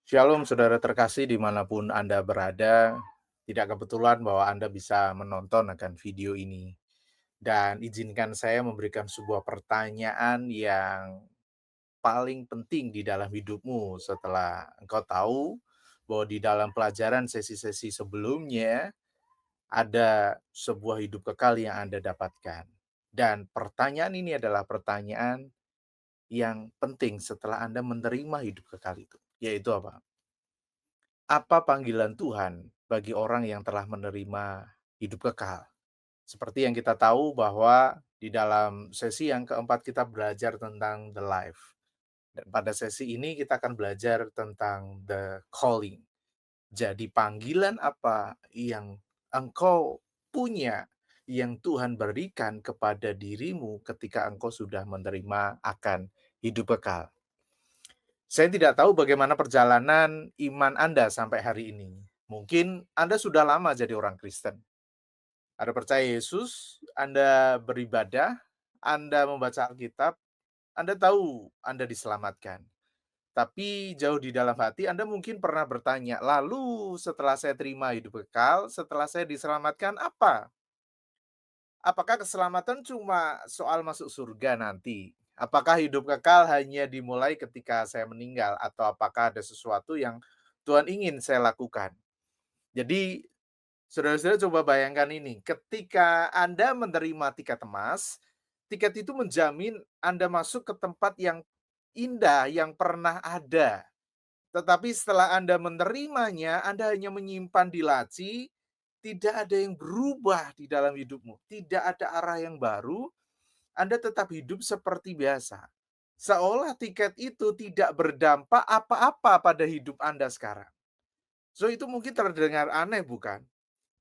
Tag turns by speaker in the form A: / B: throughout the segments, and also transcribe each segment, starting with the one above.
A: Shalom saudara terkasih dimanapun Anda berada, tidak kebetulan bahwa Anda bisa menonton akan video ini. Dan izinkan saya memberikan sebuah pertanyaan yang paling penting di dalam hidupmu setelah engkau tahu bahwa di dalam pelajaran sesi-sesi sebelumnya ada sebuah hidup kekal yang Anda dapatkan. Dan pertanyaan ini adalah pertanyaan yang penting setelah Anda menerima hidup kekal itu, yaitu apa? Apa panggilan Tuhan bagi orang yang telah menerima hidup kekal? Seperti yang kita tahu bahwa di dalam sesi yang keempat kita belajar tentang the life. Dan pada sesi ini kita akan belajar tentang the calling. Jadi panggilan apa yang engkau punya, yang Tuhan berikan kepada dirimu ketika engkau sudah menerima akan hidup kekal. Saya tidak tahu bagaimana perjalanan iman Anda sampai hari ini. Mungkin Anda sudah lama jadi orang Kristen. Anda percaya Yesus, Anda beribadah, Anda membaca Alkitab, Anda tahu Anda diselamatkan. Tapi jauh di dalam hati Anda mungkin pernah bertanya, lalu setelah saya terima hidup kekal, setelah saya diselamatkan apa? Apakah keselamatan cuma soal masuk surga nanti? Apakah hidup kekal hanya dimulai ketika saya meninggal atau apakah ada sesuatu yang Tuhan ingin saya lakukan? Jadi, saudara-saudara coba bayangkan ini, ketika Anda menerima tiket emas, tiket itu menjamin Anda masuk ke tempat yang indah yang pernah ada. Tetapi setelah Anda menerimanya, Anda hanya menyimpan di laci, tidak ada yang berubah di dalam hidupmu, tidak ada arah yang baru, Anda tetap hidup seperti biasa. Seolah tiket itu tidak berdampak apa-apa pada hidup Anda sekarang. So itu mungkin terdengar aneh bukan?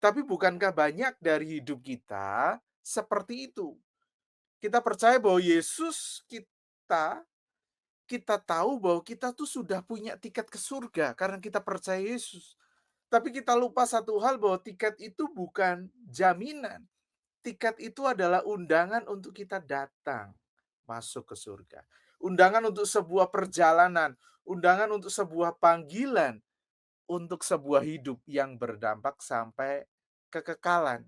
A: Tapi bukankah banyak dari hidup kita seperti itu? Kita percaya bahwa Yesus kita tahu bahwa kita tuh sudah punya tiket ke surga karena kita percaya Yesus. Tapi kita lupa satu hal bahwa tiket itu bukan jaminan. Tiket itu adalah undangan untuk kita datang masuk ke surga. Undangan untuk sebuah perjalanan, undangan untuk sebuah panggilan, untuk sebuah hidup yang berdampak sampai kekekalan.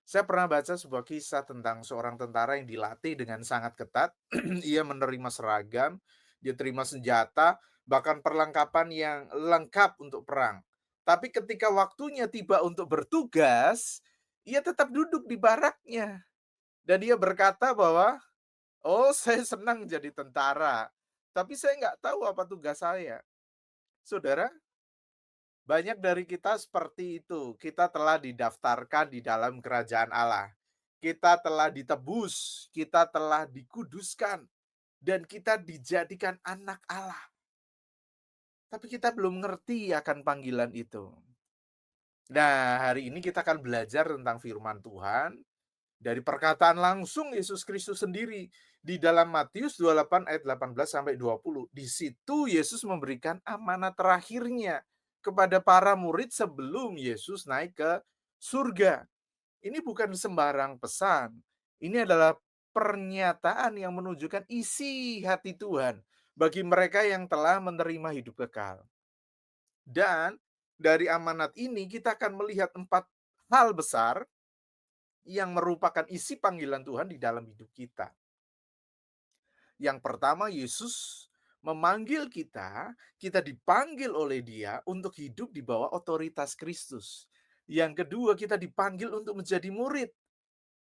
A: Saya pernah baca sebuah kisah tentang seorang tentara yang dilatih dengan sangat ketat. Ia menerima seragam, dia terima senjata, bahkan perlengkapan yang lengkap untuk perang. Tapi ketika waktunya tiba untuk bertugas, ia tetap duduk di baraknya. Dan dia berkata bahwa, oh saya senang jadi tentara, tapi saya nggak tahu apa tugas saya. Saudara, banyak dari kita seperti itu. Kita telah didaftarkan di dalam kerajaan Allah. Kita telah ditebus, kita telah dikuduskan, dan kita dijadikan anak Allah. Tapi kita belum ngerti akan panggilan itu. Nah, hari ini kita akan belajar tentang firman Tuhan dari perkataan langsung Yesus Kristus sendiri di dalam Matius 28 ayat 18 sampai 20. Di situ Yesus memberikan amanat terakhirnya kepada para murid sebelum Yesus naik ke surga. Ini bukan sembarang pesan. Ini adalah pernyataan yang menunjukkan isi hati Tuhan bagi mereka yang telah menerima hidup kekal. Dan dari amanat ini kita akan melihat 4 hal besar yang merupakan isi panggilan Tuhan di dalam hidup kita. Yang pertama, Yesus memanggil kita, kita dipanggil oleh Dia untuk hidup di bawah otoritas Kristus. Yang kedua, kita dipanggil untuk menjadi murid.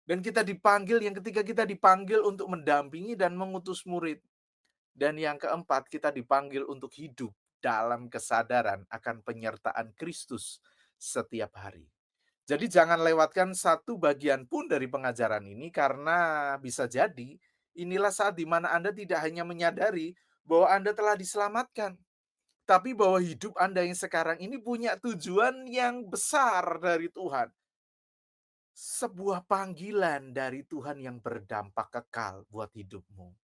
A: Dan kita dipanggil, yang ketiga kita dipanggil untuk mendampingi dan mengutus murid. Dan yang keempat, kita dipanggil untuk hidup dalam kesadaran akan penyertaan Kristus setiap hari. Jadi jangan lewatkan satu bagian pun dari pengajaran ini karena bisa jadi inilah saat di mana Anda tidak hanya menyadari bahwa Anda telah diselamatkan, tapi bahwa hidup Anda yang sekarang ini punya tujuan yang besar dari Tuhan. Sebuah panggilan dari Tuhan yang berdampak kekal buat hidupmu.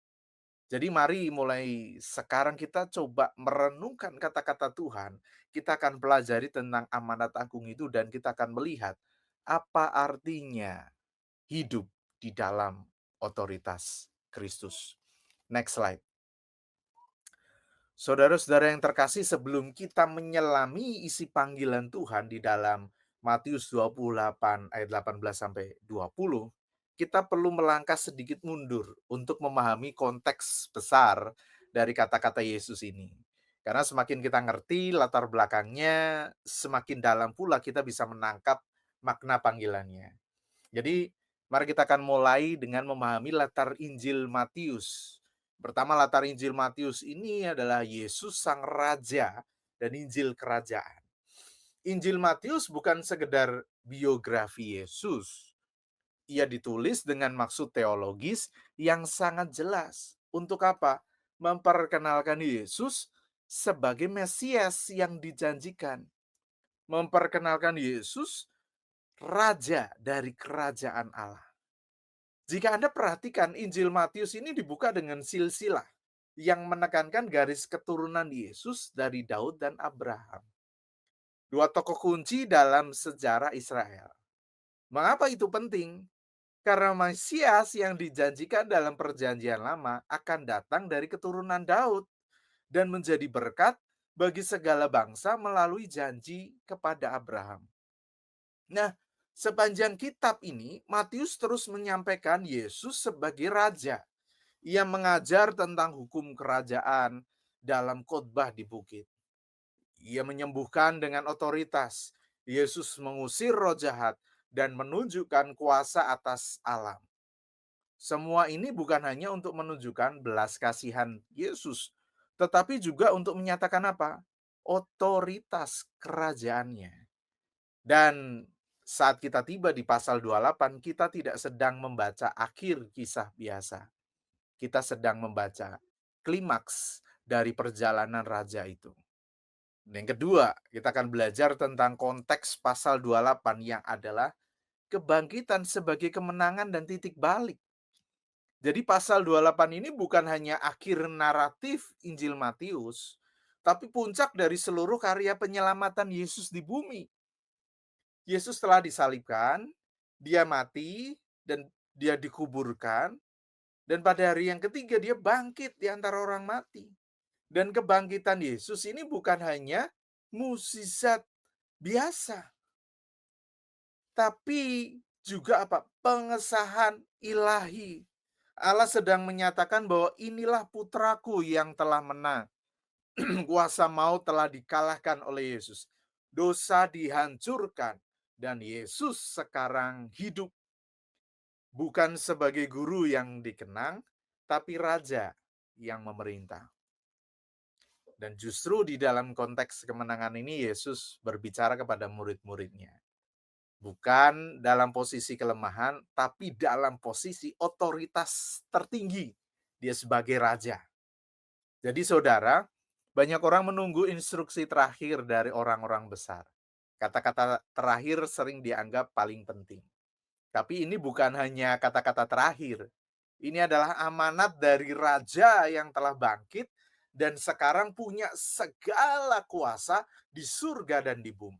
A: Jadi mari mulai sekarang kita coba merenungkan kata-kata Tuhan. Kita akan pelajari tentang amanat agung itu dan kita akan melihat apa artinya hidup di dalam otoritas Kristus. Next slide. Saudara-saudara yang terkasih, sebelum kita menyelami isi panggilan Tuhan di dalam Matius 28 ayat 18 sampai 20, kita perlu melangkah sedikit mundur untuk memahami konteks besar dari kata-kata Yesus ini. Karena semakin kita ngerti latar belakangnya, semakin dalam pula kita bisa menangkap makna panggilannya. Jadi, mari kita akan mulai dengan memahami latar Injil Matius. Pertama, latar Injil Matius ini adalah Yesus Sang Raja dan Injil Kerajaan. Injil Matius bukan sekedar biografi Yesus. Ia ditulis dengan maksud teologis yang sangat jelas. Untuk apa? Memperkenalkan Yesus sebagai Mesias yang dijanjikan. Memperkenalkan Yesus Raja dari Kerajaan Allah. Jika Anda perhatikan, Injil Matius ini dibuka dengan silsilah yang menekankan garis keturunan Yesus dari Daud dan Abraham. Dua tokoh kunci dalam sejarah Israel. Mengapa itu penting? Karena Mesias yang dijanjikan dalam Perjanjian Lama akan datang dari keturunan Daud dan menjadi berkat bagi segala bangsa melalui janji kepada Abraham. Nah, sepanjang kitab ini, Matius terus menyampaikan Yesus sebagai raja. Ia mengajar tentang hukum kerajaan dalam khotbah di bukit. Ia menyembuhkan dengan otoritas. Yesus mengusir roh jahat dan menunjukkan kuasa atas alam. Semua ini bukan hanya untuk menunjukkan belas kasihan Yesus, tetapi juga untuk menyatakan apa? Otoritas kerajaannya. Dan saat kita tiba di pasal 28, kita tidak sedang membaca akhir kisah biasa. Kita sedang membaca klimaks dari perjalanan raja itu. Yang kedua, kita akan belajar tentang konteks pasal 28 yang adalah kebangkitan sebagai kemenangan dan titik balik. Jadi pasal 28 ini bukan hanya akhir naratif Injil Matius, tapi puncak dari seluruh karya penyelamatan Yesus di bumi. Yesus telah disalibkan, dia mati, dan dia dikuburkan, dan pada hari yang ketiga dia bangkit di antara orang mati. Dan kebangkitan Yesus ini bukan hanya mukjizat biasa, tapi juga apa? Pengesahan ilahi. Allah sedang menyatakan bahwa inilah putraku yang telah menang. Kuasa maut telah dikalahkan oleh Yesus. Dosa dihancurkan dan Yesus sekarang hidup bukan sebagai guru yang dikenang, tapi raja yang memerintah. Dan justru di dalam konteks kemenangan ini Yesus berbicara kepada murid-muridnya. Bukan dalam posisi kelemahan, tapi dalam posisi otoritas tertinggi. Dia sebagai raja. Jadi saudara, banyak orang menunggu instruksi terakhir dari orang-orang besar. Kata-kata terakhir sering dianggap paling penting. Tapi ini bukan hanya kata-kata terakhir. Ini adalah amanat dari raja yang telah bangkit dan sekarang punya segala kuasa di surga dan di bumi.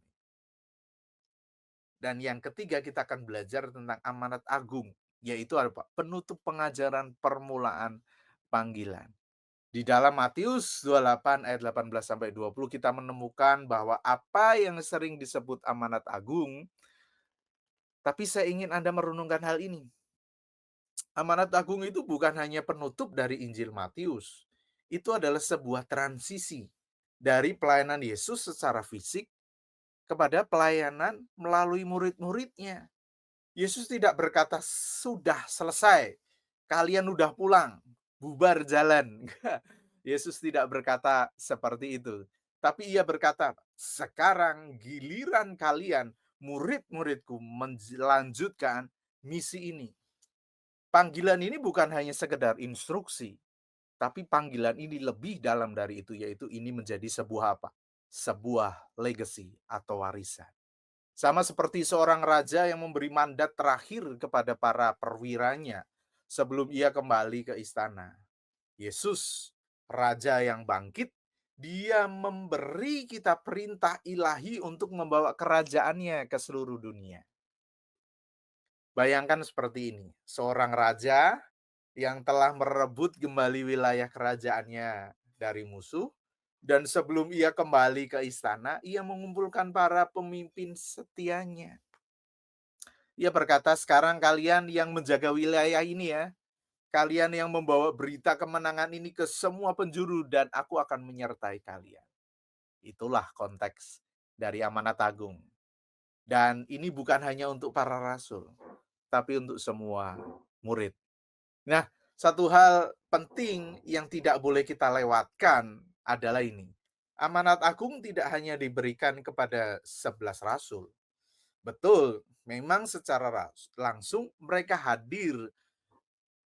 A: Dan yang ketiga kita akan belajar tentang amanat agung, yaitu apa? Penutup pengajaran permulaan panggilan. Di dalam Matius 28 ayat 18 sampai 20 kita menemukan bahwa apa yang sering disebut amanat agung, tapi saya ingin Anda merenungkan hal ini. Amanat agung itu bukan hanya penutup dari Injil Matius. Itu adalah sebuah transisi dari pelayanan Yesus secara fisik kepada pelayanan melalui murid-muridnya. Yesus tidak berkata, "Sudah selesai, kalian udah pulang, bubar jalan." Yesus tidak berkata seperti itu. Tapi ia berkata, "Sekarang giliran kalian, murid-muridku, melanjutkan misi ini." Panggilan ini bukan hanya sekedar instruksi, tapi panggilan ini lebih dalam dari itu, yaitu ini menjadi sebuah apa? Sebuah legacy atau warisan. Sama seperti seorang raja yang memberi mandat terakhir kepada para perwiranya sebelum ia kembali ke istana. Yesus, raja yang bangkit, dia memberi kita perintah ilahi untuk membawa kerajaannya ke seluruh dunia. Bayangkan seperti ini, seorang raja yang telah merebut kembali wilayah kerajaannya dari musuh, Dan sebelum ia kembali ke istana, ia mengumpulkan para pemimpin setianya. Ia berkata, sekarang kalian yang menjaga wilayah ini ya, kalian yang membawa berita kemenangan ini ke semua penjuru dan aku akan menyertai kalian. Itulah konteks dari amanat agung. Dan ini bukan hanya untuk para rasul, tapi untuk semua murid. Nah, satu hal penting yang tidak boleh kita lewatkan adalah ini. Amanat agung tidak hanya diberikan kepada 11 rasul. Betul, memang secara langsung mereka hadir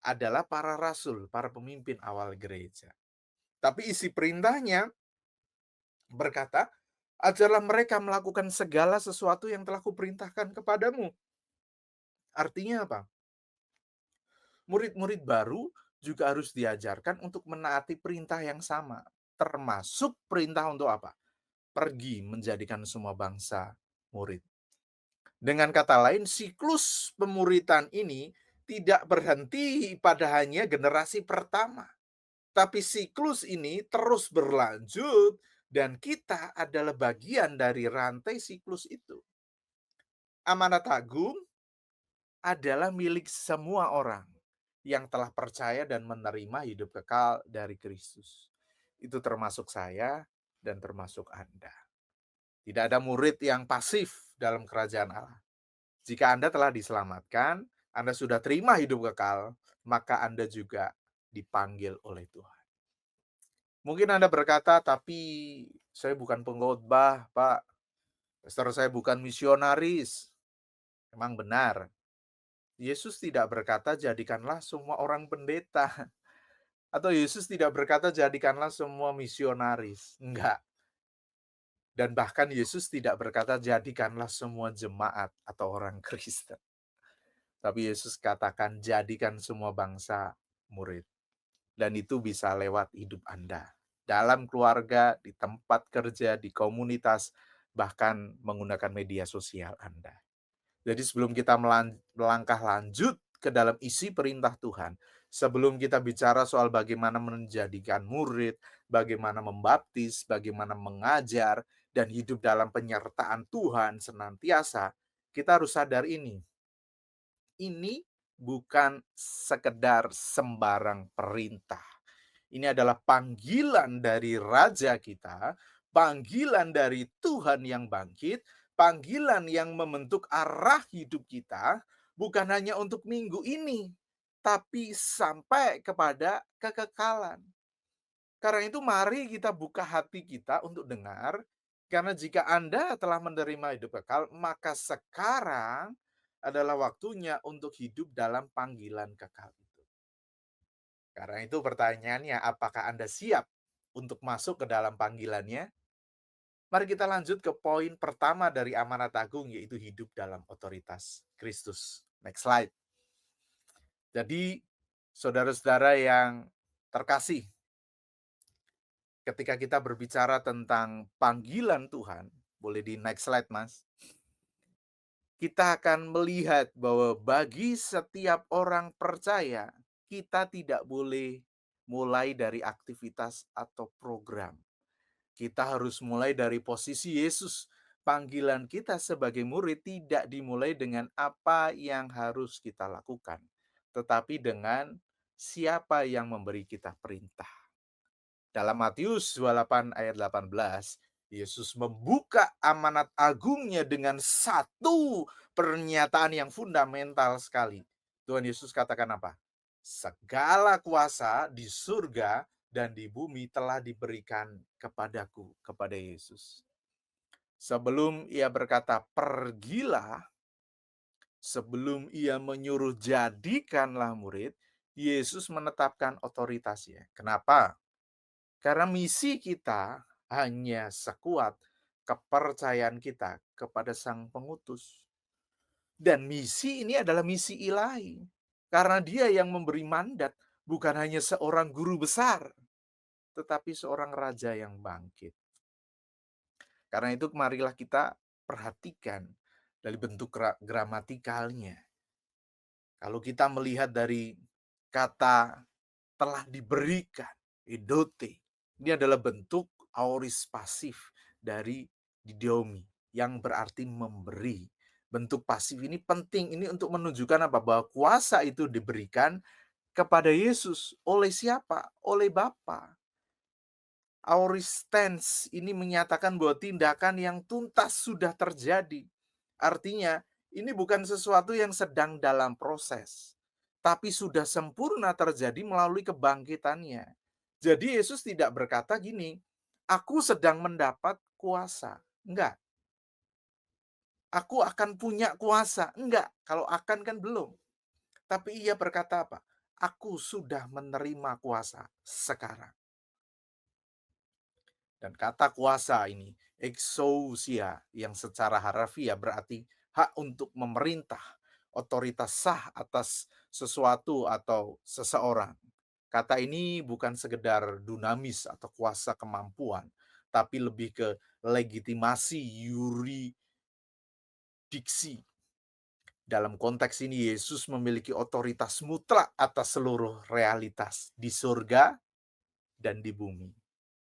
A: adalah para rasul, para pemimpin awal gereja. Tapi isi perintahnya berkata, ajarlah mereka melakukan segala sesuatu yang telah kuperintahkan kepadamu. Artinya apa? Murid-murid baru juga harus diajarkan untuk menaati perintah yang sama. Termasuk perintah untuk apa? Pergi menjadikan semua bangsa murid. Dengan kata lain, siklus pemuritan ini tidak berhenti pada hanya generasi pertama. Tapi siklus ini terus berlanjut dan kita adalah bagian dari rantai siklus itu. Amanat agung adalah milik semua orang yang telah percaya dan menerima hidup kekal dari Kristus. Itu termasuk saya dan termasuk Anda. Tidak ada murid yang pasif dalam kerajaan Allah. Jika Anda telah diselamatkan, Anda sudah terima hidup kekal, maka Anda juga dipanggil oleh Tuhan. Mungkin Anda berkata, tapi saya bukan pengkhotbah, Pak. Pastor, saya bukan misionaris. Memang benar. Yesus tidak berkata jadikanlah semua orang pendeta. Atau Yesus tidak berkata jadikanlah semua misionaris. Enggak. Dan bahkan Yesus tidak berkata jadikanlah semua jemaat atau orang Kristen. Tapi Yesus katakan jadikan semua bangsa murid. Dan itu bisa lewat hidup Anda. Dalam keluarga, di tempat kerja, di komunitas, bahkan menggunakan media sosial Anda. Jadi sebelum kita melangkah lanjut ke dalam isi perintah Tuhan, sebelum kita bicara soal bagaimana menjadikan murid, bagaimana membaptis, bagaimana mengajar, dan hidup dalam penyertaan Tuhan senantiasa, kita harus sadar ini. Ini bukan sekedar sembarang perintah. Ini adalah panggilan dari Raja kita, panggilan dari Tuhan yang bangkit, panggilan yang membentuk arah hidup kita, bukan hanya untuk minggu ini, tapi sampai kepada kekekalan. Karena itu mari kita buka hati kita untuk dengar, karena jika Anda telah menerima hidup kekal, maka sekarang adalah waktunya untuk hidup dalam panggilan kekal itu. Karena itu pertanyaannya, apakah Anda siap untuk masuk ke dalam panggilannya? Mari kita lanjut ke poin pertama dari amanat agung, yaitu hidup dalam otoritas Kristus. Next slide. Jadi, saudara-saudara yang terkasih, ketika kita berbicara tentang panggilan Tuhan, boleh di next slide, Mas. Kita akan melihat bahwa bagi setiap orang percaya, kita tidak boleh mulai dari aktivitas atau program. Kita harus mulai dari posisi Yesus. Panggilan kita sebagai murid tidak dimulai dengan apa yang harus kita lakukan, tetapi dengan siapa yang memberi kita perintah. Dalam Matius 28 ayat 18, Yesus membuka amanat agungnya dengan satu pernyataan yang fundamental sekali. Tuhan Yesus katakan apa? Segala kuasa di surga dan di bumi telah diberikan kepadaku, kepada Yesus. Sebelum ia berkata, pergilah, sebelum ia menyuruh jadikanlah murid, Yesus menetapkan otoritasnya. Kenapa? Karena misi kita hanya sekuat kepercayaan kita kepada Sang Pengutus. Dan misi ini adalah misi ilahi. Karena dia yang memberi mandat, bukan hanya seorang guru besar, tetapi seorang raja yang bangkit. Karena itu marilah kita perhatikan dari bentuk gramatikalnya. Kalau kita melihat dari kata telah diberikan, edote, ini adalah bentuk aorist pasif dari didomi, yang berarti memberi. Bentuk pasif ini penting, ini untuk menunjukkan apa? Bahwa kuasa itu diberikan kepada Yesus. Oleh siapa? Oleh Bapa. Aorist tense ini menyatakan bahwa tindakan yang tuntas sudah terjadi. Artinya, ini bukan sesuatu yang sedang dalam proses, tapi sudah sempurna terjadi melalui kebangkitannya. Jadi Yesus tidak berkata gini, "Aku sedang mendapat kuasa." Enggak. "Aku akan punya kuasa." Enggak. Kalau akan kan belum. Tapi ia berkata apa? "Aku sudah menerima kuasa sekarang." Dan kata kuasa ini, exousia, yang secara harfiah berarti hak untuk memerintah, otoritas sah atas sesuatu atau seseorang. Kata ini bukan sekedar dinamis atau kuasa kemampuan, tapi lebih ke legitimasi yuridiksi. Dalam konteks ini, Yesus memiliki otoritas mutlak atas seluruh realitas di surga dan di bumi.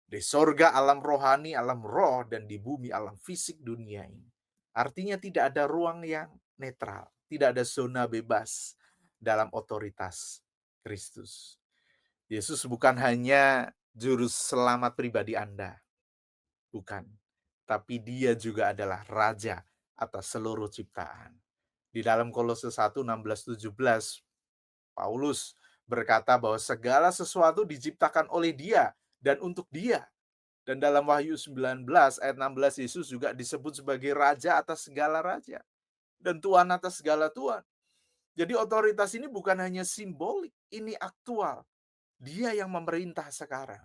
A: Di sorga alam rohani, alam roh, dan di bumi alam fisik dunia ini. Artinya tidak ada ruang yang netral, tidak ada zona bebas dalam otoritas Kristus. Yesus bukan hanya juru selamat pribadi Anda, bukan. Tapi dia juga adalah raja atas seluruh ciptaan. Di dalam Kolose 1:16-17, Paulus berkata bahwa segala sesuatu diciptakan oleh dia dan untuk dia. Dan dalam Wahyu 19 ayat 16, Yesus juga disebut sebagai raja atas segala raja dan tuan atas segala tuan. Jadi otoritas ini bukan hanya simbolik, ini aktual. Dia yang memerintah sekarang.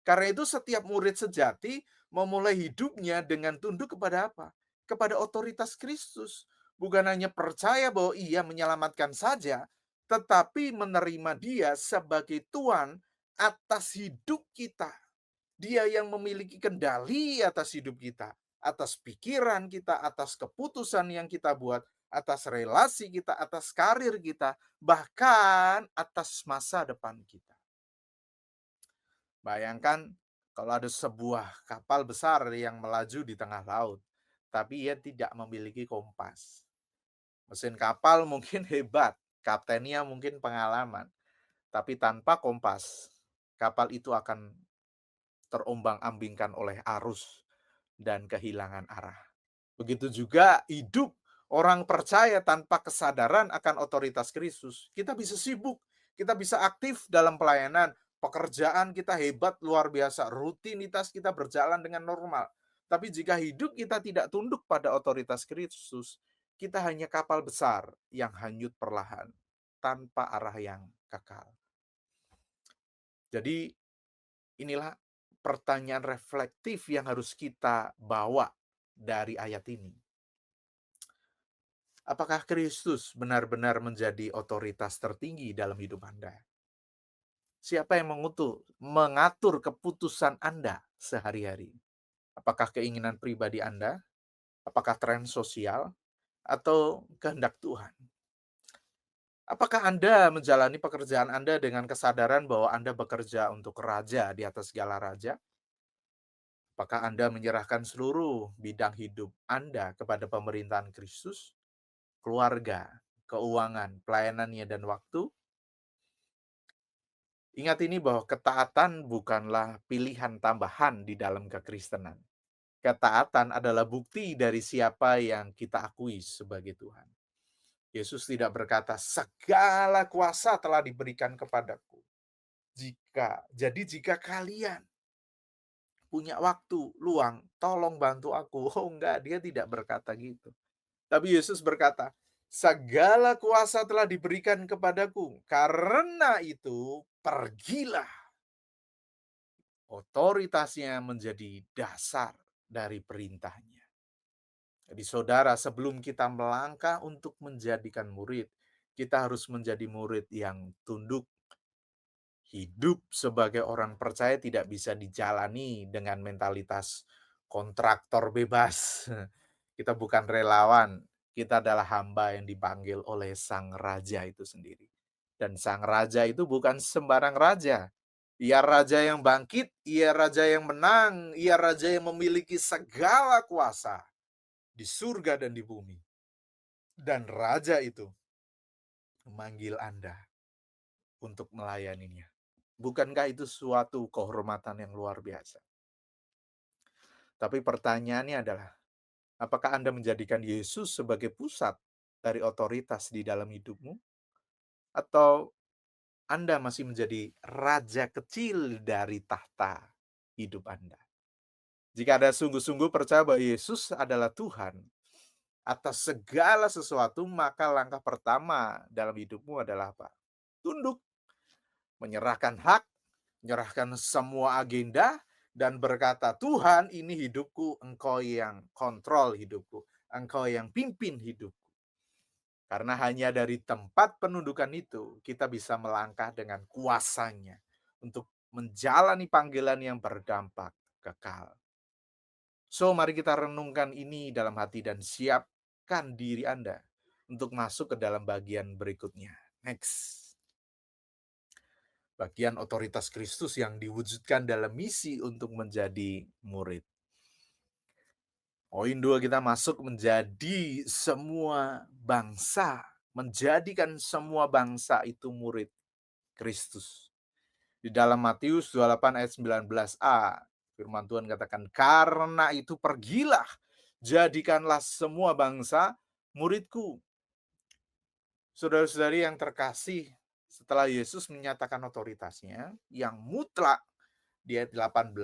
A: Karena itu setiap murid sejati memulai hidupnya dengan tunduk kepada apa? Kepada otoritas Kristus. Bukan hanya percaya bahwa ia menyelamatkan saja, tetapi menerima dia sebagai Tuhan atas hidup kita. Dia yang memiliki kendali atas hidup kita, atas pikiran kita, atas keputusan yang kita buat, atas relasi kita, atas karir kita, bahkan atas masa depan kita. Bayangkan kalau ada sebuah kapal besar yang melaju di tengah laut, tapi ia tidak memiliki kompas. Mesin kapal mungkin hebat, kaptennya mungkin pengalaman, tapi tanpa kompas, kapal itu akan terombang-ambingkan oleh arus dan kehilangan arah. Begitu juga hidup orang percaya tanpa kesadaran akan otoritas Kristus. Kita bisa sibuk, kita bisa aktif dalam pelayanan, pekerjaan kita hebat luar biasa, rutinitas kita berjalan dengan normal. Tapi jika hidup kita tidak tunduk pada otoritas Kristus, kita hanya kapal besar yang hanyut perlahan tanpa arah yang kekal. Jadi inilah pertanyaan reflektif yang harus kita bawa dari ayat ini. Apakah Kristus benar-benar menjadi otoritas tertinggi dalam hidup Anda? Siapa yang mengatur keputusan Anda sehari-hari? Apakah keinginan pribadi Anda? Apakah tren sosial? Atau kehendak Tuhan? Apakah Anda menjalani pekerjaan Anda dengan kesadaran bahwa Anda bekerja untuk raja di atas segala raja? Apakah Anda menyerahkan seluruh bidang hidup Anda kepada pemerintahan Kristus, keluarga, keuangan, pelayanannya, dan waktu? Ingat ini bahwa ketaatan bukanlah pilihan tambahan di dalam kekristenan. Ketaatan adalah bukti dari siapa yang kita akui sebagai Tuhan. Yesus tidak berkata, segala kuasa telah diberikan kepadaku. Jika kalian punya waktu luang, tolong bantu aku. Oh enggak, dia tidak berkata gitu. Tapi Yesus berkata, segala kuasa telah diberikan kepadaku. Karena itu, pergilah. Otoritasnya menjadi dasar dari perintahnya. Jadi saudara, sebelum kita melangkah untuk menjadikan murid, kita harus menjadi murid yang tunduk. Hidup sebagai orang percaya tidak bisa dijalani dengan mentalitas kontraktor bebas. Kita bukan relawan, kita adalah hamba yang dipanggil oleh sang raja itu sendiri. Dan sang raja itu bukan sembarang raja. Ia raja yang bangkit, ia raja yang menang, ia raja yang memiliki segala kuasa di surga dan di bumi. Dan raja itu memanggil Anda untuk melayaninya. Bukankah itu suatu kehormatan yang luar biasa? Tapi pertanyaannya adalah, apakah Anda menjadikan Yesus sebagai pusat dari otoritas di dalam hidupmu? Atau Anda masih menjadi raja kecil dari tahta hidup Anda? Jika Anda sungguh-sungguh percaya bahwa Yesus adalah Tuhan atas segala sesuatu, maka langkah pertama dalam hidupmu adalah apa? Tunduk, menyerahkan hak, menyerahkan semua agenda, dan berkata, Tuhan ini hidupku, Engkau yang kontrol hidupku, Engkau yang pimpin hidupku. Karena hanya dari tempat penundukan itu, kita bisa melangkah dengan kuasanya untuk menjalani panggilan yang berdampak kekal. So, mari kita renungkan ini dalam hati dan siapkan diri Anda untuk masuk ke dalam bagian berikutnya. Next. Bagian otoritas Kristus yang diwujudkan dalam misi untuk menjadi murid. Poin 2, kita masuk menjadi semua bangsa. Menjadikan semua bangsa itu murid Kristus. Di dalam Matius 28 ayat 19a, firman Tuhan katakan, karena itu pergilah, jadikanlah semua bangsa muridku. Saudara-saudari yang terkasih, setelah Yesus menyatakan otoritasnya yang mutlak di ayat 18,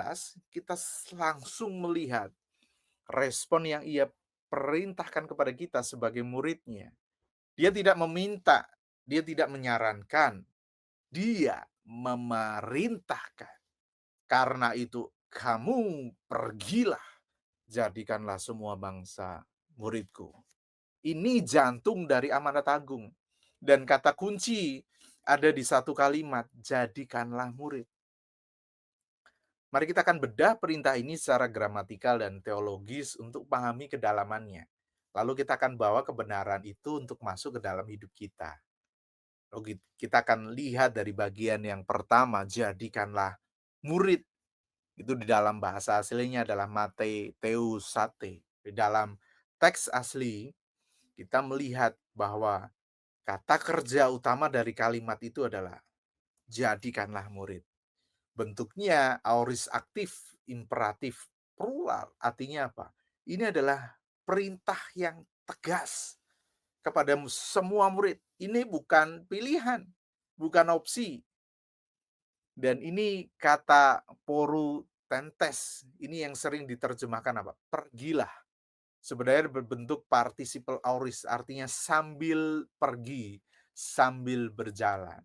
A: kita langsung melihat respon yang ia perintahkan kepada kita sebagai muridnya. Dia tidak meminta, dia tidak menyarankan, dia memerintahkan. Karena itu kamu pergilah, jadikanlah semua bangsa muridku. Ini jantung dari amanat agung. Dan kata kunci ada di satu kalimat, jadikanlah murid. Mari kita akan bedah perintah ini secara gramatikal dan teologis untuk pahami kedalamannya. Lalu kita akan bawa kebenaran itu untuk masuk ke dalam hidup kita. Lalu kita akan lihat dari bagian yang pertama, jadikanlah murid. Itu di dalam bahasa aslinya adalah mate teusate. Di dalam teks asli, kita melihat bahwa kata kerja utama dari kalimat itu adalah jadikanlah murid. Bentuknya aorist aktif, imperatif, plural. Artinya apa? Ini adalah perintah yang tegas kepada semua murid. Ini bukan pilihan, bukan opsi. Dan ini kata porutentes, ini yang sering diterjemahkan apa? Pergilah. Sebenarnya berbentuk participle aorist, artinya sambil pergi, sambil berjalan.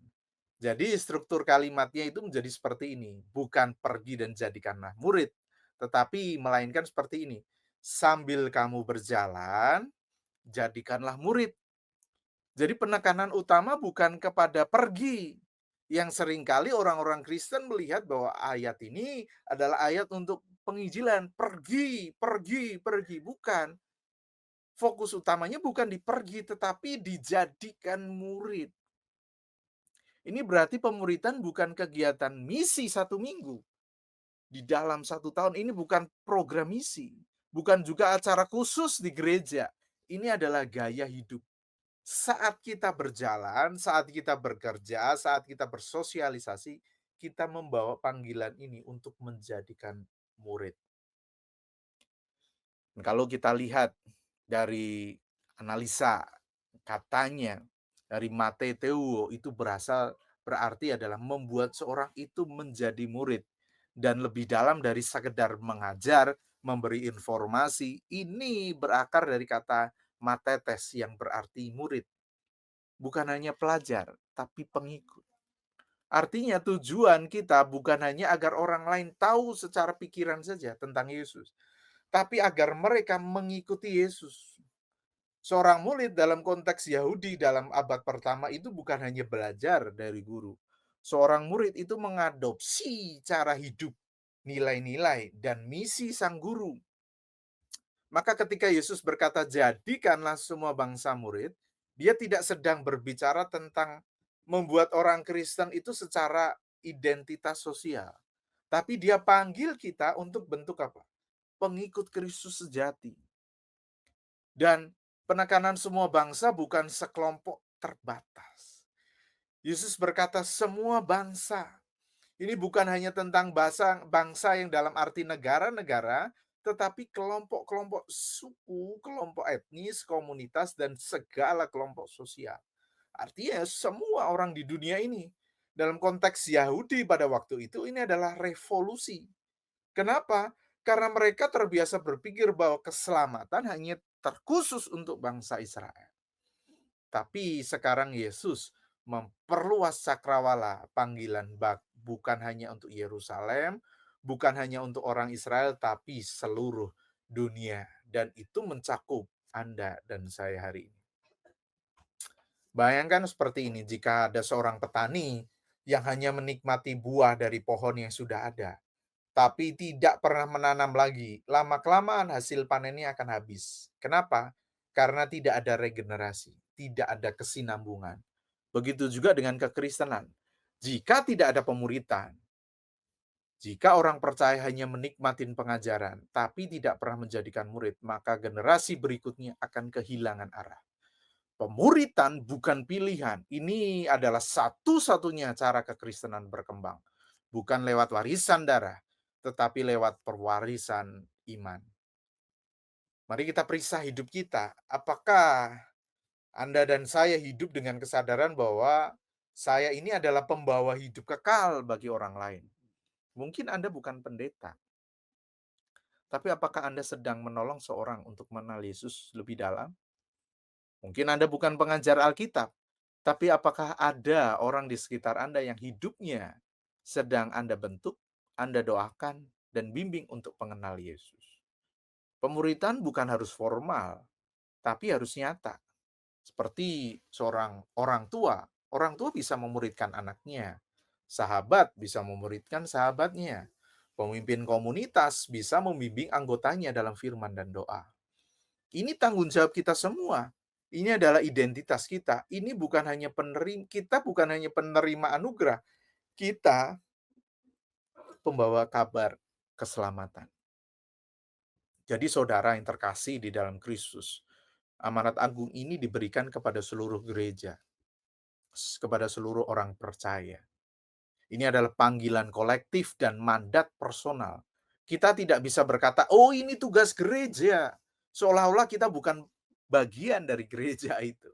A: Jadi struktur kalimatnya itu menjadi seperti ini, bukan pergi dan jadikanlah murid, tetapi melainkan seperti ini, sambil kamu berjalan, jadikanlah murid. Jadi penekanan utama bukan kepada pergi, yang seringkali orang-orang Kristen melihat bahwa ayat ini adalah ayat untuk penginjilan, pergi, pergi, pergi. Bukan. Fokus utamanya bukan di pergi, tetapi dijadikan murid. Ini berarti pemuridan bukan kegiatan misi 1 minggu. Di dalam 1 tahun, ini bukan program misi. Bukan juga acara khusus di gereja. Ini adalah gaya hidup. Saat kita berjalan, saat kita bekerja, saat kita bersosialisasi, kita membawa panggilan ini untuk menjadikan murid. Kalau kita lihat dari analisa katanya dari mateteuo itu berarti adalah membuat seorang itu menjadi murid, dan lebih dalam dari sekedar mengajar, memberi informasi. Ini berakar dari kata matetes yang berarti murid. Bukan hanya pelajar, tapi pengikut. Artinya tujuan kita bukan hanya agar orang lain tahu secara pikiran saja tentang Yesus, tapi agar mereka mengikuti Yesus. Seorang murid dalam konteks Yahudi dalam abad pertama itu bukan hanya belajar dari guru. Seorang murid itu mengadopsi cara hidup, nilai-nilai, dan misi sang guru. Maka ketika Yesus berkata, jadikanlah semua bangsa murid, dia tidak sedang berbicara tentang membuat orang Kristen itu secara identitas sosial. Tapi dia panggil kita untuk bentuk apa? Pengikut Kristus sejati. Dan penekanan semua bangsa bukan sekelompok terbatas. Yesus berkata semua bangsa. Ini bukan hanya tentang bangsa yang dalam arti negara-negara, tetapi kelompok-kelompok suku, kelompok etnis, komunitas, dan segala kelompok sosial. Artinya semua orang di dunia ini. Dalam konteks Yahudi pada waktu itu, ini adalah revolusi. Kenapa? Karena mereka terbiasa berpikir bahwa keselamatan hanya terkhusus untuk bangsa Israel. Tapi sekarang Yesus memperluas cakrawala panggilan bukan hanya untuk Yerusalem, bukan hanya untuk orang Israel, tapi seluruh dunia. Dan itu mencakup Anda dan saya hari ini. Bayangkan seperti ini, jika ada seorang petani yang hanya menikmati buah dari pohon yang sudah ada, tapi tidak pernah menanam lagi, lama-kelamaan hasil panennya akan habis. Kenapa? Karena tidak ada regenerasi, tidak ada kesinambungan. Begitu juga dengan kekristenan. Jika tidak ada pemuritan, jika orang percaya hanya menikmati pengajaran, tapi tidak pernah menjadikan murid, maka generasi berikutnya akan kehilangan arah. Pemuritan bukan pilihan. Ini adalah satu-satunya cara kekristenan berkembang. Bukan lewat warisan darah, tetapi lewat pewarisan iman. Mari kita periksa hidup kita. Apakah Anda dan saya hidup dengan kesadaran bahwa saya ini adalah pembawa hidup kekal bagi orang lain? Mungkin Anda bukan pendeta, tapi apakah Anda sedang menolong seorang untuk mengenal Yesus lebih dalam? Mungkin Anda bukan pengajar Alkitab, tapi apakah ada orang di sekitar Anda yang hidupnya sedang Anda bentuk, Anda doakan, dan bimbing untuk mengenal Yesus? Pemuritan bukan harus formal, tapi harus nyata. Seperti seorang orang tua. Orang tua bisa memuridkan anaknya. Sahabat bisa memuridkan sahabatnya. Pemimpin komunitas bisa membimbing anggotanya dalam firman dan doa. Ini tanggung jawab kita semua. Ini adalah identitas kita. Ini bukan hanya kita bukan hanya penerima anugerah, kita pembawa kabar keselamatan. Jadi saudara yang terkasih di dalam Kristus, amanat agung ini diberikan kepada seluruh gereja, kepada seluruh orang percaya. Ini adalah panggilan kolektif dan mandat personal. Kita tidak bisa berkata, "Oh, ini tugas gereja." Seolah-olah kita bukan bagian dari gereja itu.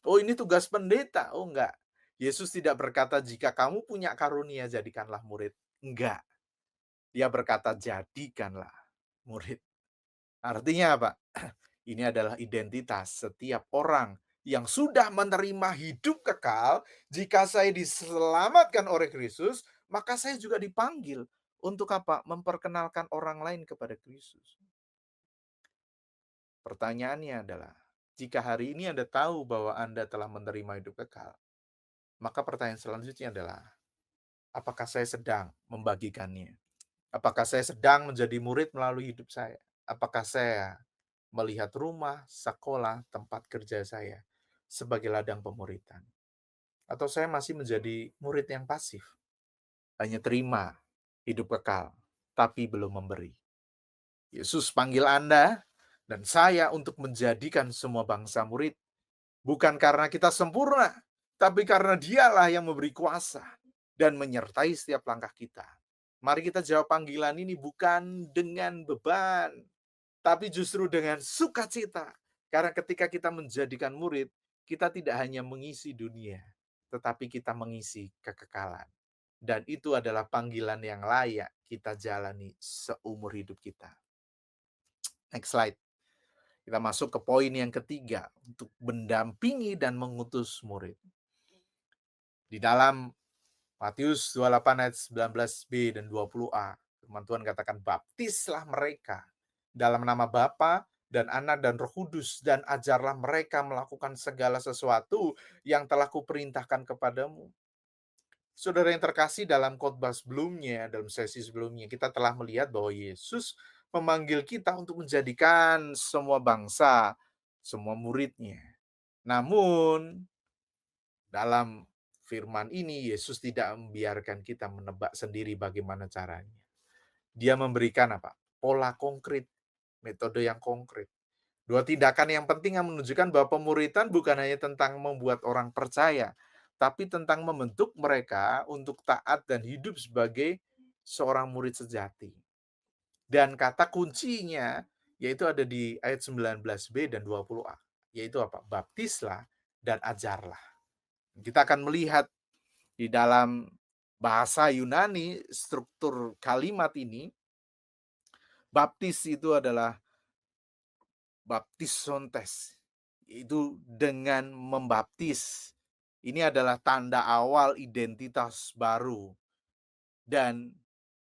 A: Oh, ini tugas pendeta. Oh, enggak. Yesus tidak berkata, "Jika kamu punya karunia, jadikanlah murid." Enggak. Dia berkata, "Jadikanlah murid." Artinya apa? Ini adalah identitas setiap orang yang sudah menerima hidup kekal. Jika saya diselamatkan oleh Kristus, maka saya juga dipanggil untuk apa? Memperkenalkan orang lain kepada Kristus. Pertanyaannya adalah, jika hari ini Anda tahu bahwa Anda telah menerima hidup kekal, maka pertanyaan selanjutnya adalah, apakah saya sedang membagikannya? Apakah saya sedang menjadi murid melalui hidup saya? Apakah saya melihat rumah, sekolah, tempat kerja saya sebagai ladang pemuritan? Atau saya masih menjadi murid yang pasif, hanya terima hidup kekal, tapi belum memberi? Yesus panggil Anda dan saya untuk menjadikan semua bangsa murid, bukan karena kita sempurna, tapi karena Dialah yang memberi kuasa dan menyertai setiap langkah kita. Mari kita jawab panggilan ini bukan dengan beban, tapi justru dengan sukacita. Karena ketika kita menjadikan murid, kita tidak hanya mengisi dunia, tetapi kita mengisi kekekalan. Dan itu adalah panggilan yang layak kita jalani seumur hidup kita. Next slide. Kita masuk ke poin yang ketiga, untuk mendampingi dan mengutus murid. Di dalam Matius 28 ayat 19b dan 20a, firman Tuhan katakan, "Baptislah mereka dalam nama Bapa dan Anak dan Roh Kudus, dan ajarlah mereka melakukan segala sesuatu yang telah kuperintahkan kepadamu." Saudara yang terkasih, dalam khotbah sebelumnya, dalam sesi sebelumnya, kita telah melihat bahwa Yesus memanggil kita untuk menjadikan semua bangsa, semua muridnya. Namun, dalam firman ini, Yesus tidak membiarkan kita menebak sendiri bagaimana caranya. Dia memberikan apa? Pola konkret, metode yang konkret. Dua tindakan yang penting yang menunjukkan bahwa pemuritan bukan hanya tentang membuat orang percaya, tapi tentang membentuk mereka untuk taat dan hidup sebagai seorang murid sejati. Dan kata kuncinya yaitu ada di ayat 19b dan 20a, yaitu apa? Baptislah dan ajarlah. Kita akan melihat di dalam bahasa Yunani struktur kalimat ini, baptis itu adalah baptisontes, itu dengan membaptis. Ini adalah tanda awal identitas baru dan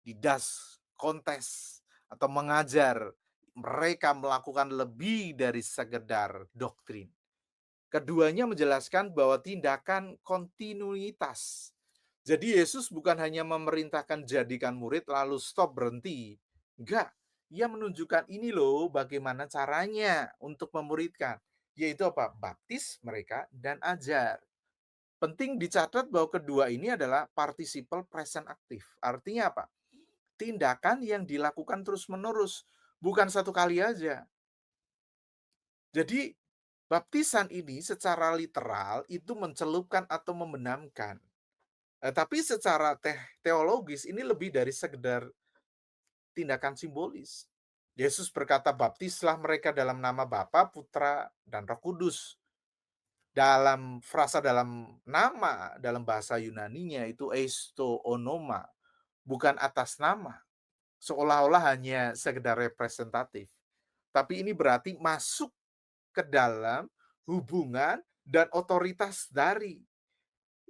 A: didas kontes atau mengajar mereka melakukan lebih dari sekedar doktrin. Keduanya menjelaskan bahwa tindakan kontinuitas. Jadi Yesus bukan hanya memerintahkan jadikan murid lalu stop berhenti. Enggak, ia menunjukkan ini loh bagaimana caranya untuk memuridkan. Yaitu apa? Baptis mereka dan ajar. Penting dicatat bahwa kedua ini adalah participle present aktif. Artinya apa? Tindakan yang dilakukan terus-menerus, bukan satu kali aja. Jadi baptisan ini secara literal itu mencelupkan atau membenamkan. Tapi secara teologis ini lebih dari sekedar tindakan simbolis. Yesus berkata, "Baptislah mereka dalam nama Bapa, Putra, dan Roh Kudus." Dalam frasa dalam nama, dalam bahasa Yunaninya itu eisto onoma, bukan atas nama, seolah-olah hanya sekedar representatif. Tapi ini berarti masuk ke dalam hubungan dan otoritas dari.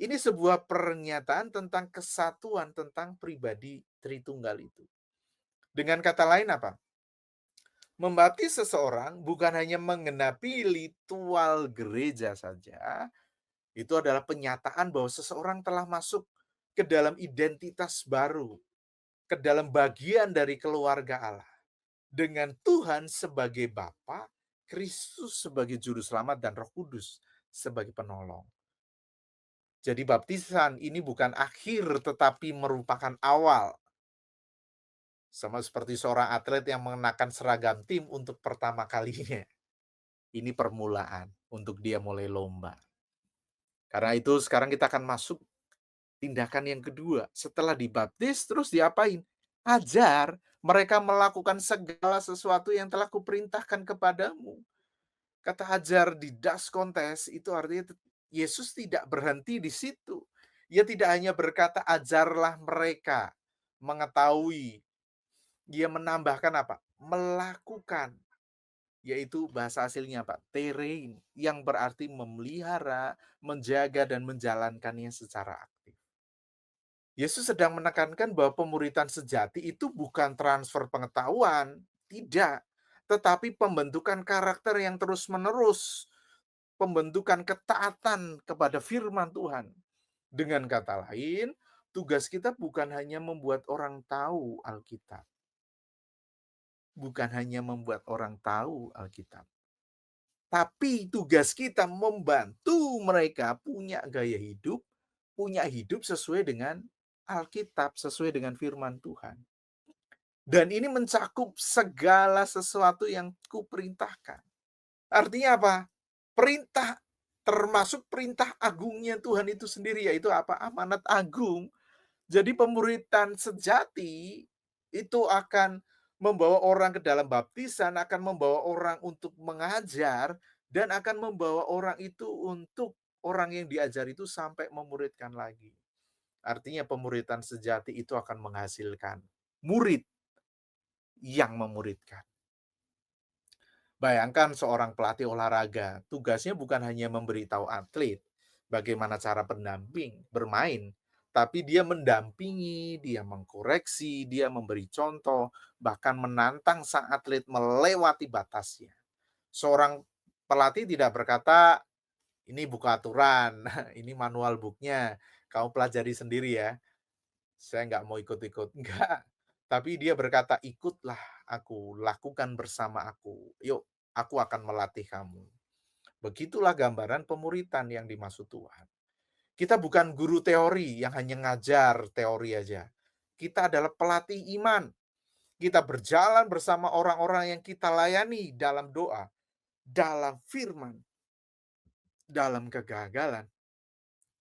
A: Ini sebuah pernyataan tentang kesatuan, tentang pribadi Tritunggal itu. Dengan kata lain apa? Membaptis seseorang bukan hanya menggenapi ritual gereja saja, itu adalah penyataan bahwa seseorang telah masuk ke dalam identitas baru, ke dalam bagian dari keluarga Allah. Dengan Tuhan sebagai Bapa, Kristus sebagai juru selamat dan Roh Kudus sebagai penolong. Jadi baptisan ini bukan akhir tetapi merupakan awal. Sama seperti seorang atlet yang mengenakan seragam tim untuk pertama kalinya. Ini permulaan untuk dia mulai lomba. Karena itu sekarang kita akan masuk tindakan yang kedua. Setelah dibaptis terus diapain? Ajar mereka melakukan segala sesuatu yang telah kuperintahkan kepadamu. Kata ajar di das kontes itu artinya Yesus tidak berhenti di situ. Ia tidak hanya berkata ajarlah mereka mengetahui. Dia menambahkan apa? Melakukan. Yaitu bahasa aslinya apa? Terein. Yang berarti memelihara, menjaga, dan menjalankannya secara aktif. Yesus sedang menekankan bahwa pemuritan sejati itu bukan transfer pengetahuan. Tidak. Tetapi pembentukan karakter yang terus-menerus, pembentukan ketaatan kepada firman Tuhan. Dengan kata lain, tugas kita bukan hanya membuat orang tahu Alkitab. Bukan hanya membuat orang tahu Alkitab. Tapi tugas kita membantu mereka punya gaya hidup, punya hidup sesuai dengan Alkitab, sesuai dengan firman Tuhan. Dan ini mencakup segala sesuatu yang kuperintahkan. Artinya apa? Perintah, termasuk perintah agungnya Tuhan itu sendiri, yaitu apa? Amanat agung. Jadi pemuritan sejati itu akan membawa orang ke dalam baptisan, akan membawa orang untuk mengajar, dan akan membawa orang itu untuk orang yang diajar itu sampai memuridkan lagi. Artinya pemuritan sejati itu akan menghasilkan murid yang memuridkan. Bayangkan seorang pelatih olahraga, tugasnya bukan hanya memberitahu atlet bagaimana cara pendamping bermain, tapi dia mendampingi, dia mengkoreksi, dia memberi contoh, bahkan menantang sang atlet melewati batasnya. Seorang pelatih tidak berkata, ini buku aturan, ini manual booknya, kamu pelajari sendiri ya, saya nggak mau ikut-ikut. Enggak, tapi dia berkata, ikutlah aku, lakukan bersama aku, yuk aku akan melatih kamu. Begitulah gambaran pemuritan yang dimaksud Tuhan. Kita bukan guru teori yang hanya ngajar teori aja. Kita adalah pelatih iman. Kita berjalan bersama orang-orang yang kita layani dalam doa, dalam firman, dalam kegagalan,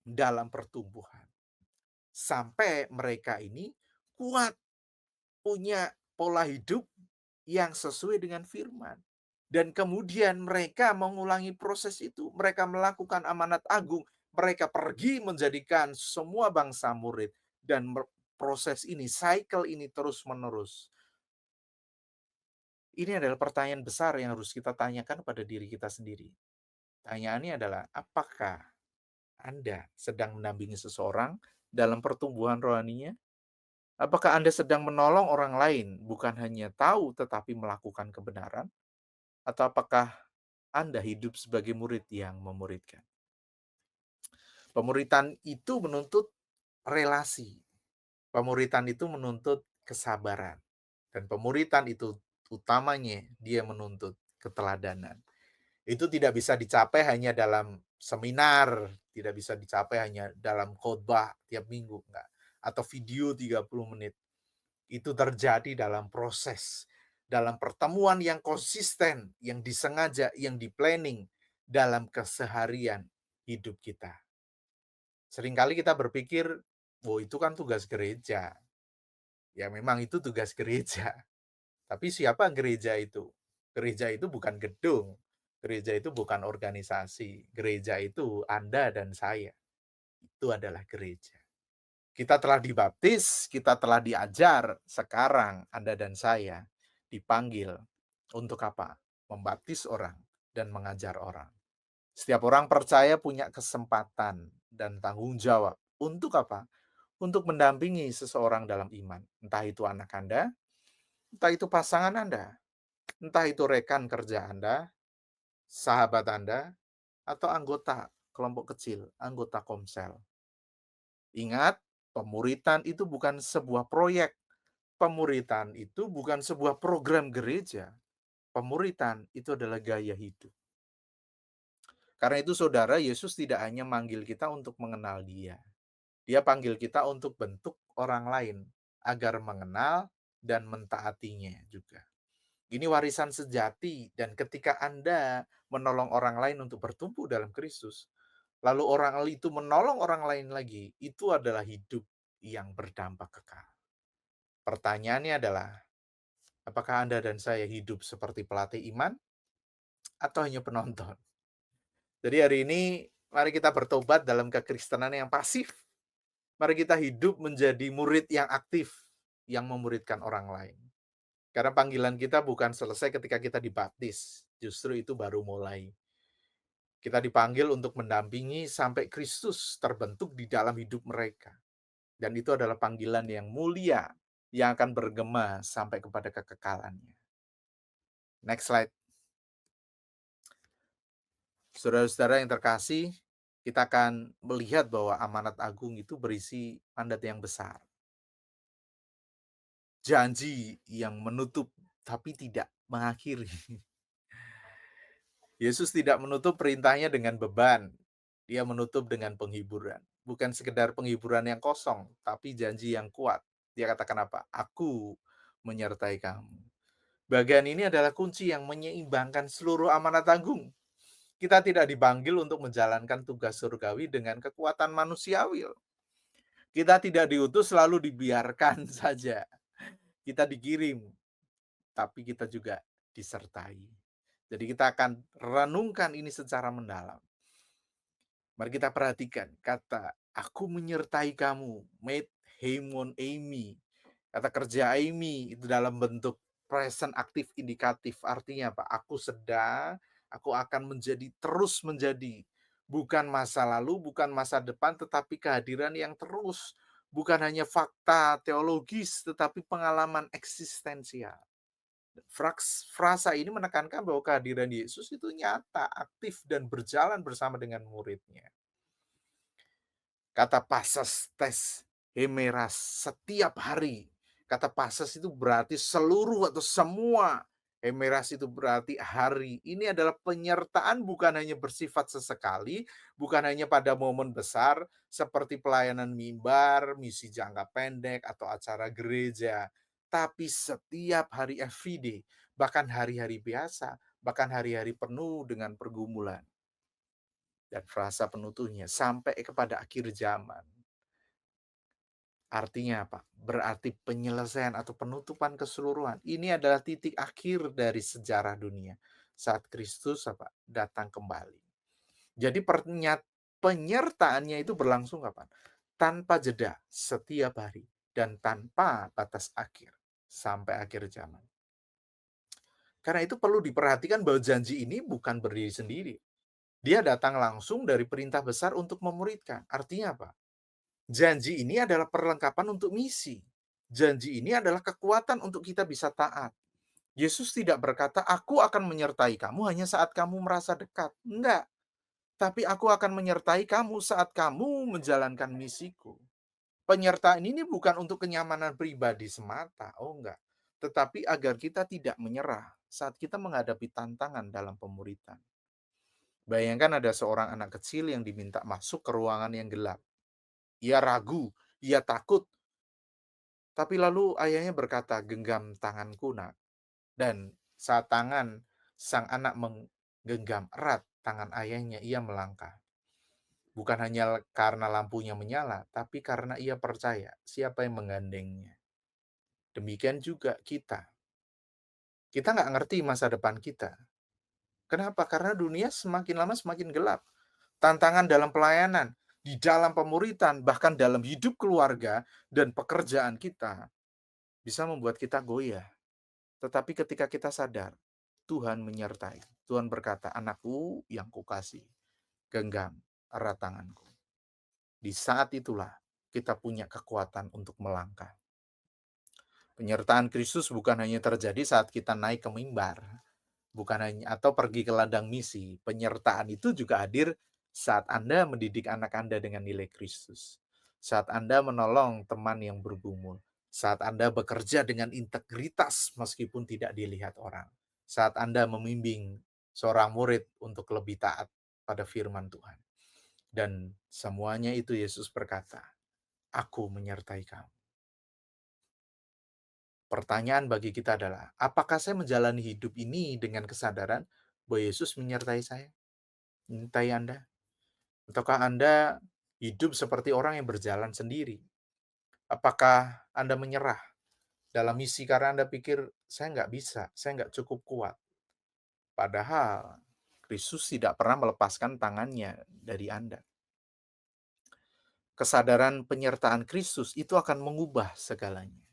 A: dalam pertumbuhan. Sampai mereka ini kuat, punya pola hidup yang sesuai dengan firman. Dan kemudian mereka mengulangi proses itu. Mereka melakukan amanat agung. Mereka pergi menjadikan semua bangsa murid. Dan proses ini, cycle ini terus-menerus. Ini adalah pertanyaan besar yang harus kita tanyakan pada diri kita sendiri. Pertanyaannya adalah, apakah Anda sedang mendampingi seseorang dalam pertumbuhan rohaninya? Apakah Anda sedang menolong orang lain, bukan hanya tahu tetapi melakukan kebenaran? Atau apakah Anda hidup sebagai murid yang memuridkan? Pemuritan itu menuntut relasi. Pemuritan itu menuntut kesabaran. Dan pemuritan itu utamanya dia menuntut keteladanan. Itu tidak bisa dicapai hanya dalam seminar, tidak bisa dicapai hanya dalam khotbah tiap minggu, enggak. Atau video 30 menit. Itu terjadi dalam proses, dalam pertemuan yang konsisten, yang disengaja, yang di-planning dalam keseharian hidup kita. Seringkali kita berpikir, "Oh, itu kan tugas gereja." Ya memang itu tugas gereja, tapi siapa gereja itu? Gereja itu bukan gedung, gereja itu bukan organisasi, gereja itu Anda dan saya, itu adalah gereja. Kita telah dibaptis, kita telah diajar, sekarang Anda dan saya dipanggil untuk apa? Membaptis orang dan mengajar orang. Setiap orang percaya punya kesempatan dan tanggung jawab untuk apa? Untuk mendampingi seseorang dalam iman. Entah itu anak Anda, entah itu pasangan Anda, entah itu rekan kerja Anda, sahabat Anda, atau anggota kelompok kecil, anggota komsel. Ingat, pemuritan itu bukan sebuah proyek. Pemuritan itu bukan sebuah program gereja. Pemuritan itu adalah gaya hidup. Karena itu saudara, Yesus tidak hanya manggil kita untuk mengenal Dia. Dia panggil kita untuk bentuk orang lain agar mengenal dan mentaatinya juga. Ini warisan sejati dan ketika Anda menolong orang lain untuk bertumbuh dalam Kristus, lalu orang itu menolong orang lain lagi, itu adalah hidup yang berdampak kekal. Pertanyaannya adalah, apakah Anda dan saya hidup seperti pelatih iman atau hanya penonton? Jadi hari ini mari kita bertobat dalam kekristenan yang pasif. Mari kita hidup menjadi murid yang aktif, yang memuridkan orang lain. Karena panggilan kita bukan selesai ketika kita dibaptis, justru itu baru mulai. Kita dipanggil untuk mendampingi sampai Kristus terbentuk di dalam hidup mereka. Dan itu adalah panggilan yang mulia, yang akan bergema sampai kepada kekekalannya. Next slide. Saudara-saudara yang terkasih, kita akan melihat bahwa amanat agung itu berisi mandat yang besar. Janji yang menutup tapi tidak mengakhiri. Yesus tidak menutup perintahnya dengan beban. Dia menutup dengan penghiburan. Bukan sekedar penghiburan yang kosong, tapi janji yang kuat. Dia katakan apa? Aku menyertai kamu. Bagian ini adalah kunci yang menyeimbangkan seluruh amanat agung. Kita tidak dipanggil untuk menjalankan tugas surgawi dengan kekuatan manusiawi. Kita tidak diutus lalu dibiarkan saja. Kita dikirim, tapi kita juga disertai. Jadi kita akan renungkan ini secara mendalam. Mari kita perhatikan kata, aku menyertai kamu, made Heimon Amy. Kata kerja Amy itu dalam bentuk present aktif indikatif. Artinya apa? Aku sedang, aku akan menjadi, terus menjadi. Bukan masa lalu, bukan masa depan, tetapi kehadiran yang terus. Bukan hanya fakta teologis, tetapi pengalaman eksistensial. Frasa ini menekankan bahwa kehadiran Yesus itu nyata, aktif, dan berjalan bersama dengan muridnya. Kata pases tes hemeras, setiap hari. Kata pases itu berarti seluruh atau semua Hemeras itu berarti hari. Ini adalah penyertaan bukan hanya bersifat sesekali, bukan hanya pada momen besar seperti pelayanan mimbar, misi jangka pendek, atau acara gereja. Tapi setiap hari everyday, bahkan hari-hari biasa, bahkan hari-hari penuh dengan pergumulan. Dan frasa penutuhnya, sampai kepada akhir zaman. Artinya apa? Berarti penyelesaian atau penutupan keseluruhan. Ini adalah titik akhir dari sejarah dunia. Saat Kristus apa? Datang kembali. Jadi penyertaannya itu berlangsung kapan? Tanpa jeda, setiap hari. Dan tanpa batas akhir. Sampai akhir zaman. Karena itu perlu diperhatikan bahwa janji ini bukan berdiri sendiri. Dia datang langsung dari perintah besar untuk memuridkan. Artinya apa? Janji ini adalah perlengkapan untuk misi. Janji ini adalah kekuatan untuk kita bisa taat. Yesus tidak berkata, "Aku akan menyertai kamu hanya saat kamu merasa dekat." Enggak, tapi aku akan menyertai kamu saat kamu menjalankan misiku. Penyertaan ini bukan untuk kenyamanan pribadi semata, oh enggak. Tetapi agar kita tidak menyerah saat kita menghadapi tantangan dalam pemuritan. Bayangkan ada seorang anak kecil yang diminta masuk ke ruangan yang gelap. Ia ragu, ia takut, tapi lalu ayahnya berkata, "Genggam tanganku, Nak." Dan saat tangan sang anak menggenggam erat tangan ayahnya, ia melangkah. Bukan hanya karena lampunya menyala, tapi karena ia percaya siapa yang menggandengnya. Demikian juga kita. Kita nggak ngerti masa depan kita. Kenapa? Karena dunia semakin lama semakin gelap. Tantangan dalam pelayanan, di dalam pemuritan, bahkan dalam hidup keluarga dan pekerjaan kita bisa membuat kita goyah. Tetapi ketika kita sadar, Tuhan menyertai. Tuhan berkata, "Anakku yang kukasih, genggam erat tanganku." Di saat itulah kita punya kekuatan untuk melangkah. Penyertaan Kristus bukan hanya terjadi saat kita naik ke mimbar, bukan hanya atau pergi ke ladang misi. Penyertaan itu juga hadir saat Anda mendidik anak Anda dengan nilai Kristus. Saat Anda menolong teman yang bergumul. Saat Anda bekerja dengan integritas meskipun tidak dilihat orang. Saat Anda membimbing seorang murid untuk lebih taat pada firman Tuhan. Dan semuanya itu Yesus berkata, "Aku menyertai kamu." Pertanyaan bagi kita adalah, apakah saya menjalani hidup ini dengan kesadaran bahwa Yesus menyertai saya, menyertai Anda? Ataukah Anda hidup seperti orang yang berjalan sendiri? Apakah Anda menyerah dalam misi karena Anda pikir, saya nggak bisa, saya nggak cukup kuat? Padahal Kristus tidak pernah melepaskan tangannya dari Anda. Kesadaran penyertaan Kristus itu akan mengubah segalanya.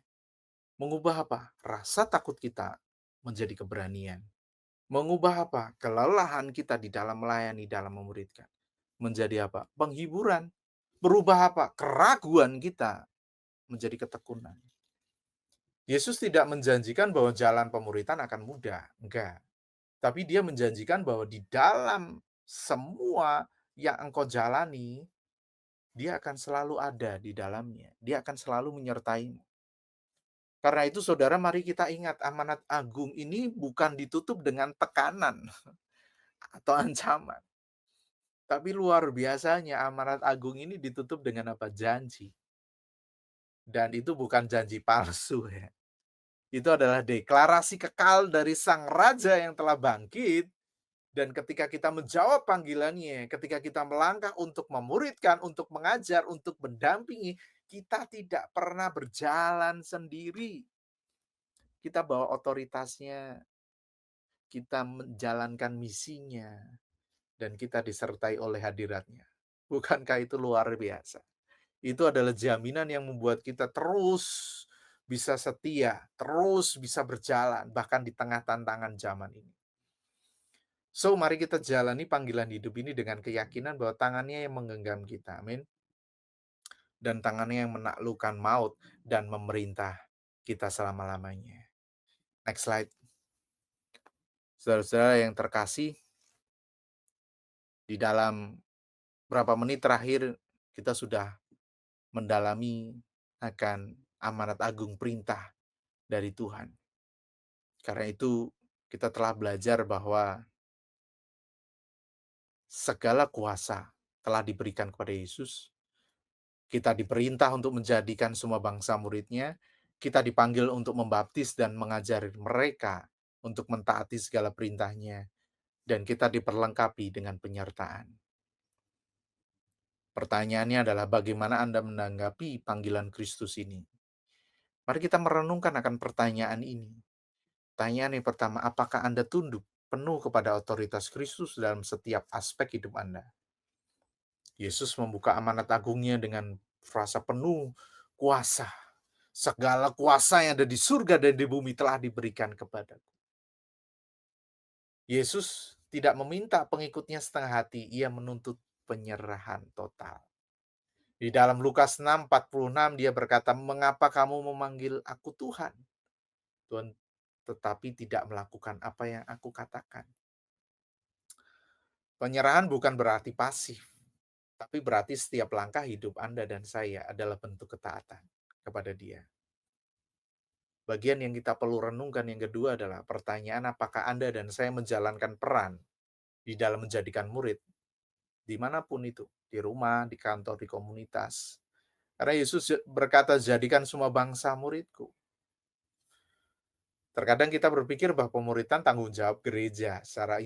A: Mengubah apa? Rasa takut kita menjadi keberanian. Mengubah apa? Kelelahan kita di dalam melayani, dalam memuridkan. Menjadi apa? Penghiburan. Berubah apa? Keraguan kita menjadi ketekunan. Yesus tidak menjanjikan bahwa jalan pemuritan akan mudah. Enggak. Tapi dia menjanjikan bahwa di dalam semua yang engkau jalani, dia akan selalu ada di dalamnya. Dia akan selalu menyertaimu. Karena itu saudara, mari kita ingat amanat agung ini bukan ditutup dengan tekanan atau ancaman. Tapi luar biasanya amanat agung ini ditutup dengan apa? Janji. Dan itu bukan janji palsu ya. Itu adalah deklarasi kekal dari sang raja yang telah bangkit. Dan ketika kita menjawab panggilannya, ketika kita melangkah untuk memuridkan, untuk mengajar, untuk mendampingi, kita tidak pernah berjalan sendiri. Kita bawa otoritasnya, kita menjalankan misinya, dan kita disertai oleh hadiratnya. Bukankah itu luar biasa? Itu adalah jaminan yang membuat kita terus bisa setia, terus bisa berjalan, bahkan di tengah tantangan zaman ini. So, mari kita jalani panggilan hidup ini dengan keyakinan bahwa tangannya yang menggenggam kita, amin. Dan tangannya yang menaklukkan maut dan memerintah kita selama-lamanya. Next slide. Saudara-saudara yang terkasih, di dalam berapa menit terakhir kita sudah mendalami akan amanat agung perintah dari Tuhan. Karena itu Kita telah belajar bahwa segala kuasa telah diberikan kepada Yesus. Kita diperintah untuk menjadikan semua bangsa muridnya. Kita dipanggil untuk membaptis dan mengajari mereka untuk mentaati segala perintahnya. Dan kita diperlengkapi dengan penyertaan. Pertanyaannya adalah bagaimana Anda menanggapi panggilan Kristus ini? Mari kita merenungkan akan pertanyaan ini. Pertanyaan yang pertama, apakah Anda tunduk penuh kepada otoritas Kristus dalam setiap aspek hidup Anda? Yesus membuka amanat agungnya dengan frasa penuh kuasa. Segala kuasa yang ada di surga dan di bumi telah diberikan kepadaku. Yesus tidak meminta pengikutnya setengah hati, ia menuntut penyerahan total. Di dalam Lukas 6:46 dia berkata, "Mengapa kamu memanggil aku Tuhan? Tuhan tetapi tidak melakukan apa yang aku katakan." Penyerahan bukan berarti pasif, tapi berarti setiap langkah hidup Anda dan saya adalah bentuk ketaatan kepada Dia. Bagian yang kita perlu renungkan yang kedua adalah pertanyaan apakah Anda dan saya menjalankan peran di dalam menjadikan murid, dimanapun itu, di rumah, di kantor, di komunitas. Karena Yesus berkata, jadikan semua bangsa muridku. Terkadang kita berpikir bahwa pemuritan tanggung jawab gereja secara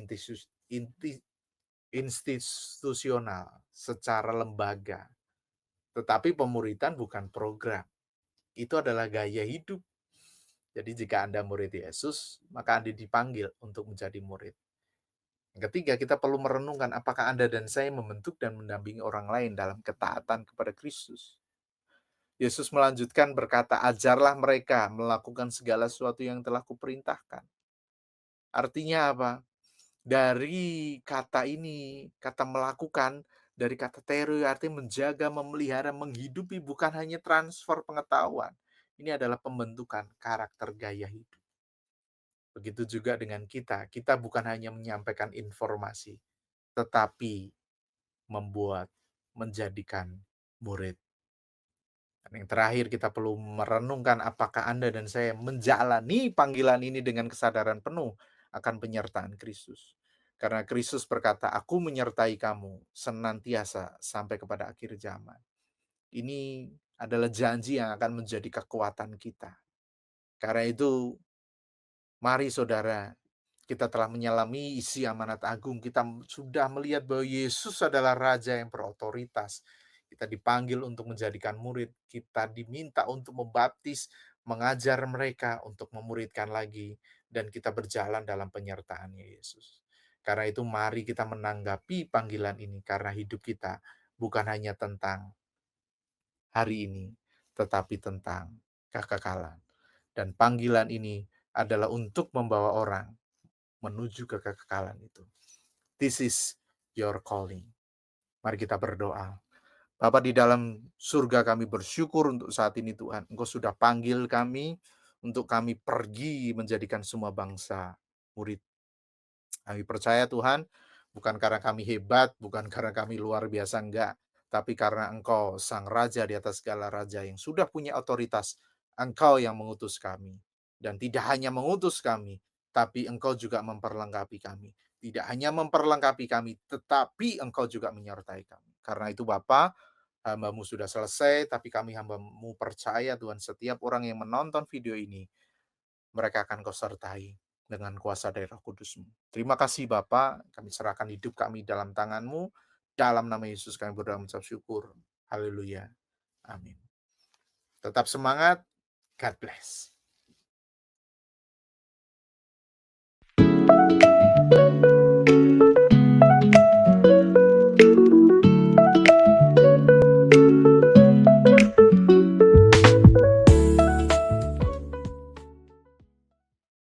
A: institusional, secara lembaga. Tetapi pemuritan bukan program, itu adalah gaya hidup. Jadi jika Anda murid Yesus, maka Anda dipanggil untuk menjadi murid. Yang ketiga, kita perlu merenungkan apakah Anda dan saya membentuk dan mendampingi orang lain dalam ketaatan kepada Kristus. Yesus melanjutkan berkata, ajarlah mereka melakukan segala sesuatu yang telah kuperintahkan. Artinya apa? Dari kata ini, kata melakukan, dari kata teru artinya menjaga, memelihara, menghidupi, bukan hanya transfer pengetahuan. Ini adalah pembentukan karakter gaya hidup. Begitu juga dengan kita. Kita bukan hanya menyampaikan informasi, tetapi membuat, menjadikan murid. Dan yang terakhir kita perlu merenungkan apakah Anda dan saya menjalani panggilan ini dengan kesadaran penuh akan penyertaan Kristus. Karena Kristus berkata, aku menyertai kamu senantiasa sampai kepada akhir zaman. Ini adalah janji yang akan menjadi kekuatan kita. Karena itu, mari saudara, kita telah menyelami isi amanat agung. Kita sudah melihat bahwa Yesus adalah Raja yang berotoritas. Kita dipanggil untuk menjadikan murid. Kita diminta untuk membaptis, mengajar mereka untuk memuridkan lagi. Dan kita berjalan dalam penyertaannya Yesus. Karena itu mari kita menanggapi panggilan ini. Karena hidup kita bukan hanya tentang hari ini, tetapi tentang kekekalan. Dan panggilan ini adalah untuk membawa orang menuju ke kekekalan itu. This is your calling. Mari kita berdoa. Bapa di dalam surga, kami bersyukur untuk saat ini Tuhan. Engkau sudah panggil kami untuk kami pergi menjadikan semua bangsa murid. Kami percaya Tuhan, bukan karena kami hebat, bukan karena kami luar biasa, enggak. Tapi karena Engkau Sang Raja di atas segala raja yang sudah punya otoritas, Engkau yang mengutus kami. Dan tidak hanya mengutus kami, tapi Engkau juga memperlengkapi kami. Tidak hanya memperlengkapi kami, tetapi Engkau juga menyertai kami. Karena itu Bapa, hamba-Mu sudah selesai, tapi kami hamba-Mu percaya Tuhan setiap orang yang menonton video ini, mereka akan Kau sertai dengan kuasa dari Roh Kudus-Mu. Terima kasih Bapa, kami serahkan hidup kami dalam tangan-Mu. Dalam nama Yesus kami berdoa mengucap syukur. Haleluya. Amin. Tetap semangat. God bless.